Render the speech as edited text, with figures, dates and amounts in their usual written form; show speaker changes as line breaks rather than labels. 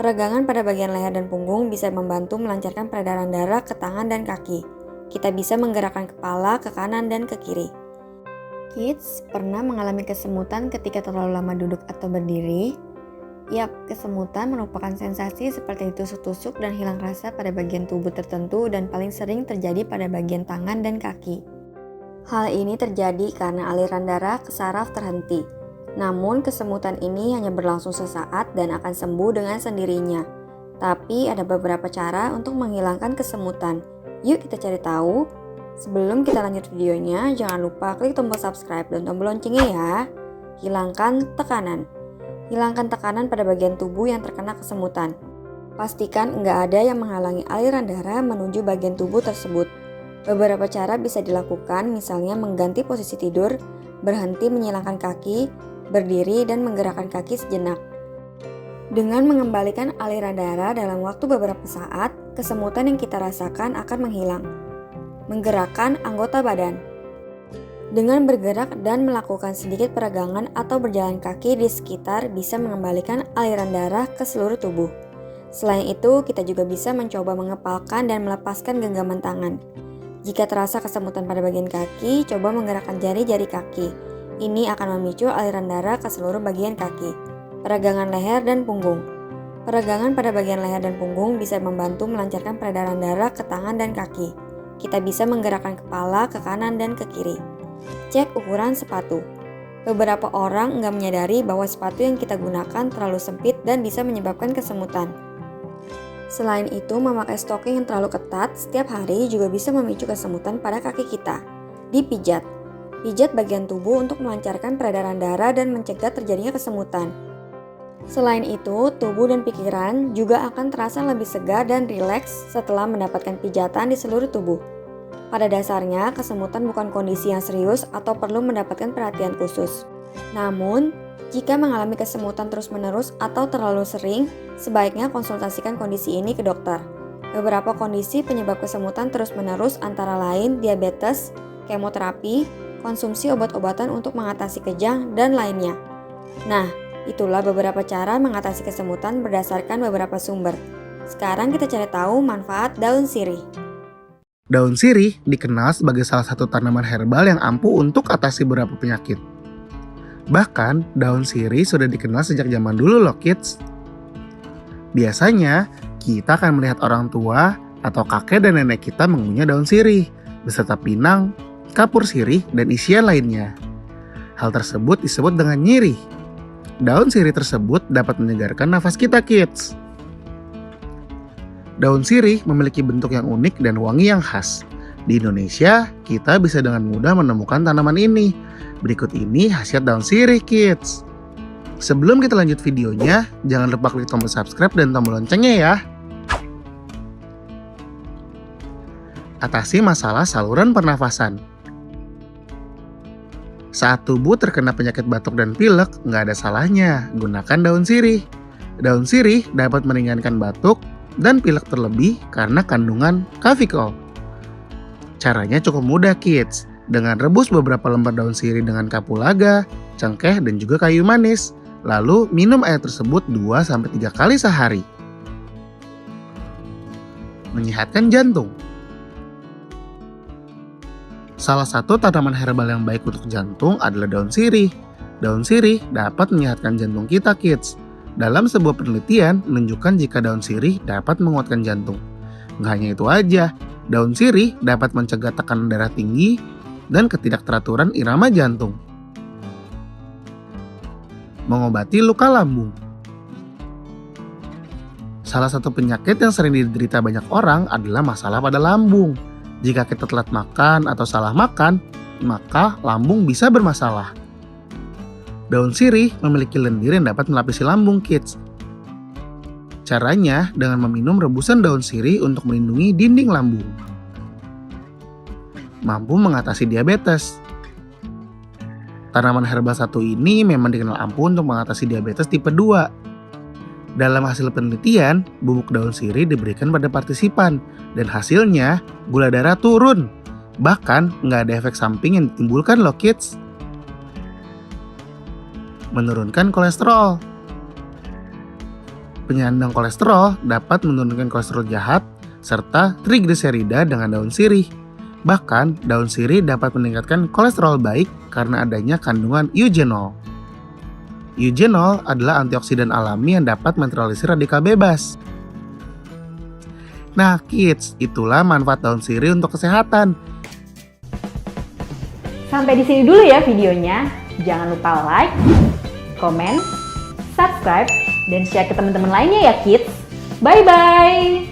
Peregangan pada bagian leher dan punggung bisa membantu melancarkan peredaran darah ke tangan dan kaki. Kita bisa menggerakkan kepala ke kanan dan ke kiri. Kids, pernah mengalami kesemutan ketika terlalu lama duduk atau berdiri? Yap, kesemutan merupakan sensasi seperti ditusuk-tusuk dan hilang rasa pada bagian tubuh tertentu dan paling sering terjadi pada bagian tangan dan kaki. Hal ini terjadi karena aliran darah ke saraf terhenti. Namun, kesemutan ini hanya berlangsung sesaat dan akan sembuh dengan sendirinya. Tapi ada beberapa cara untuk menghilangkan kesemutan. Yuk kita cari tahu. Sebelum kita lanjut videonya, jangan lupa klik tombol subscribe dan tombol loncengnya ya. Hilangkan tekanan. Hilangkan tekanan pada bagian tubuh yang terkena kesemutan. Pastikan nggak ada yang menghalangi aliran darah menuju bagian tubuh tersebut. Beberapa cara bisa dilakukan, misalnya mengganti posisi tidur, berhenti menyilangkan kaki, berdiri dan menggerakkan kaki sejenak. Dengan mengembalikan aliran darah dalam waktu beberapa saat, kesemutan yang kita rasakan akan menghilang. Menggerakkan anggota badan. Dengan bergerak dan melakukan sedikit peregangan atau berjalan kaki di sekitar bisa mengembalikan aliran darah ke seluruh tubuh. Selain itu, kita juga bisa mencoba mengepalkan dan melepaskan genggaman tangan. Jika terasa kesemutan pada bagian kaki, coba menggerakkan jari-jari kaki. Ini akan memicu aliran darah ke seluruh bagian kaki. Peregangan leher dan punggung. Peregangan pada bagian leher dan punggung bisa membantu melancarkan peredaran darah ke tangan dan kaki. Kita bisa menggerakkan kepala ke kanan dan ke kiri. Cek ukuran sepatu. Beberapa orang nggak menyadari bahwa sepatu yang kita gunakan terlalu sempit dan bisa menyebabkan kesemutan. Selain itu, memakai stocking yang terlalu ketat setiap hari juga bisa memicu kesemutan pada kaki kita. Dipijat. Pijat bagian tubuh untuk melancarkan peredaran darah dan mencegah terjadinya kesemutan. Selain itu, tubuh dan pikiran juga akan terasa lebih segar dan rileks setelah mendapatkan pijatan di seluruh tubuh. Pada dasarnya, kesemutan bukan kondisi yang serius atau perlu mendapatkan perhatian khusus. Namun, jika mengalami kesemutan terus-menerus atau terlalu sering, sebaiknya konsultasikan kondisi ini ke dokter. Beberapa kondisi penyebab kesemutan terus-menerus antara lain diabetes, kemoterapi, konsumsi obat-obatan untuk mengatasi kejang, dan lainnya. Nah, itulah beberapa cara mengatasi kesemutan berdasarkan beberapa sumber. Sekarang kita cari tahu manfaat daun sirih.
Daun sirih dikenal sebagai salah satu tanaman herbal yang ampuh untuk atasi beberapa penyakit. Bahkan, daun sirih sudah dikenal sejak zaman dulu loh kids. Biasanya, kita akan melihat orang tua atau kakek dan nenek kita mengunyah daun sirih, beserta pinang, kapur sirih, dan isian lainnya. Hal tersebut disebut dengan nyirih. Daun sirih tersebut dapat menyegarkan nafas kita kids. Daun sirih memiliki bentuk yang unik dan wangi yang khas. Di Indonesia, kita bisa dengan mudah menemukan tanaman ini. Berikut ini khasiat daun sirih, kids. Sebelum kita lanjut videonya, jangan lupa klik tombol subscribe dan tombol loncengnya ya. Atasi masalah saluran pernafasan. Saat tubuh terkena penyakit batuk dan pilek, nggak ada salahnya gunakan daun sirih. Daun sirih dapat meringankan batuk dan pilek terlebih karena kandungan kafikol. Caranya cukup mudah kids, dengan rebus beberapa lembar daun sirih dengan kapulaga, cengkeh, dan juga kayu manis. Lalu minum air tersebut 2-3 kali sehari. Menyehatkan jantung. Salah satu tanaman herbal yang baik untuk jantung adalah daun sirih. Daun sirih dapat menyehatkan jantung kita kids. Dalam sebuah penelitian menunjukkan jika daun sirih dapat menguatkan jantung. Nggak hanya itu aja, daun sirih dapat mencegah tekanan darah tinggi dan ketidakteraturan irama jantung. Mengobati luka lambung. Salah satu penyakit yang sering diderita banyak orang adalah masalah pada lambung. Jika kita telat makan atau salah makan, maka lambung bisa bermasalah. Daun sirih memiliki lendir yang dapat melapisi lambung kids. Caranya dengan meminum rebusan daun sirih untuk melindungi dinding lambung. Mampu mengatasi diabetes. Tanaman herbal satu ini memang dikenal ampuh untuk mengatasi diabetes tipe 2. Dalam hasil penelitian, bubuk daun sirih diberikan pada partisipan dan hasilnya gula darah turun. Bahkan nggak ada efek samping yang ditimbulkan loh kids. Menurunkan kolesterol. penyandang kolesterol dapat menurunkan kolesterol jahat serta trigliserida dengan daun sirih. Bahkan, daun sirih dapat meningkatkan kolesterol baik karena adanya kandungan eugenol. Eugenol adalah antioksidan alami yang dapat menetralisir radikal bebas. Nah, kids, itulah manfaat daun sirih untuk kesehatan.
Sampai di sini dulu ya videonya. Jangan lupa like, comment, subscribe, dan share ke teman-teman lainnya ya kids. Bye-bye!